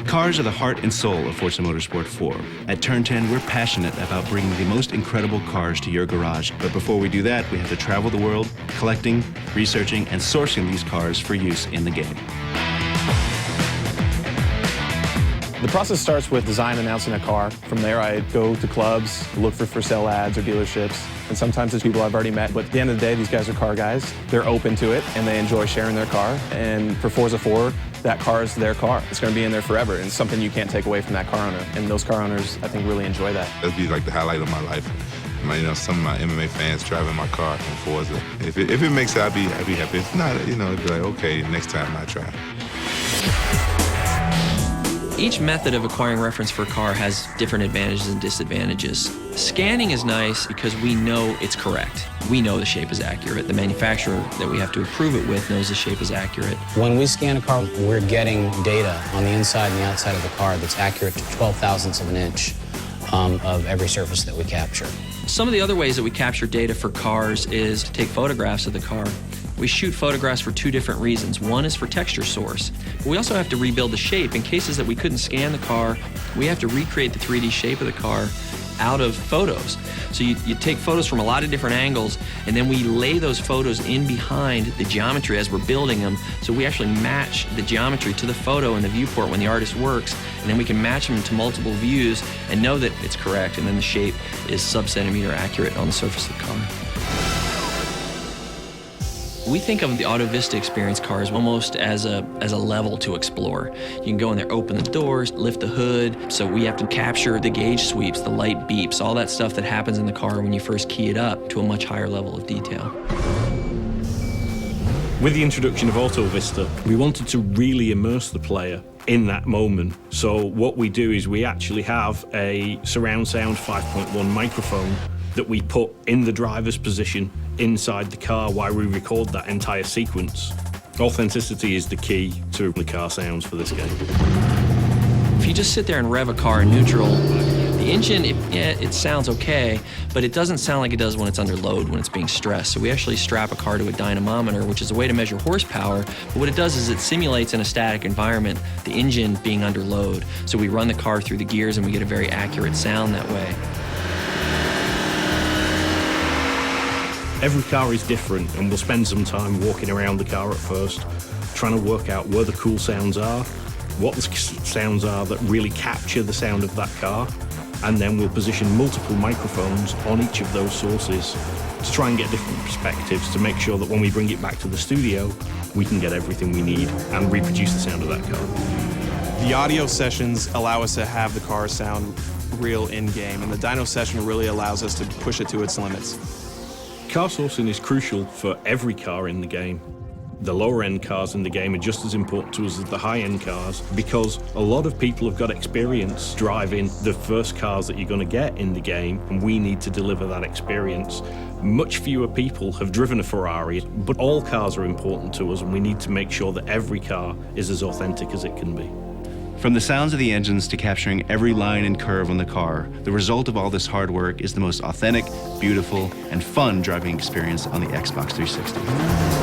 Cars are the heart and soul of Forza Motorsport 4. At Turn 10, we're passionate about bringing the most incredible cars to your garage. But before we do that, we have to travel the world, collecting, researching, and sourcing these cars for use in the game. The process starts with design announcing a car. From there, I go to clubs, look for sale ads or dealerships. And sometimes it's people I've already met. But at the end of the day, these guys are car guys. They're open to it, and they enjoy sharing their car. And for Forza 4, that car is their car. It's going to be in there forever, and it's something you can't take away from that car owner. And those car owners, I think, really enjoy that. That'd be like the highlight of my life. Some of my MMA fans driving my car in Forza. If it makes it, I'd be happy. If not, it'd be like, okay, next time I try. Each method of acquiring reference for a car has different advantages and disadvantages. Scanning is nice because we know it's correct. We know the shape is accurate. The manufacturer that we have to approve it with knows the shape is accurate. When we scan a car, we're getting data on the inside and the outside of the car that's accurate to 12 thousandths of an inch of every surface that we capture. Some of the other ways that we capture data for cars is to take photographs of the car. We shoot photographs for two different reasons. One is for texture source. But we also have to rebuild the shape. In cases that we couldn't scan the car, we have to recreate the 3D shape of the car out of photos. So you take photos from a lot of different angles, and then we lay those photos in behind the geometry as we're building them. So we actually match the geometry to the photo in the viewport when the artist works, and then we can match them to multiple views and know that it's correct, and then the shape is sub-centimeter accurate on the surface of the car. We think of the Auto Vista experience cars almost as a level to explore. You can go in there, open the doors, lift the hood, so we have to capture the gauge sweeps, the light beeps, all that stuff that happens in the car when you first key it up to a much higher level of detail. With the introduction of Auto Vista, we wanted to really immerse the player in that moment. So what we do is we actually have a surround sound 5.1 microphone that we put in the driver's position inside the car while we record that entire sequence. Authenticity is the key to the car sounds for this game. If you just sit there and rev a car in neutral, the engine, it sounds okay, but it doesn't sound like it does when it's under load, when it's being stressed. So we actually strap a car to a dynamometer, which is a way to measure horsepower, but what it does is it simulates in a static environment the engine being under load. So we run the car through the gears and we get a very accurate sound that way. Every car is different, and we'll spend some time walking around the car at first, trying to work out where the cool sounds are, what the sounds are that really capture the sound of that car, and then we'll position multiple microphones on each of those sources to try and get different perspectives to make sure that when we bring it back to the studio, we can get everything we need and reproduce the sound of that car. The audio sessions allow us to have the car sound real in-game, and the dyno session really allows us to push it to its limits. Car sourcing is crucial for every car in the game. The lower-end cars in the game are just as important to us as the high-end cars because a lot of people have got experience driving the first cars that you're going to get in the game, and we need to deliver that experience. Much fewer people have driven a Ferrari, but all cars are important to us, and we need to make sure that every car is as authentic as it can be. From the sounds of the engines to capturing every line and curve on the car, the result of all this hard work is the most authentic, beautiful, and fun driving experience on the Xbox 360.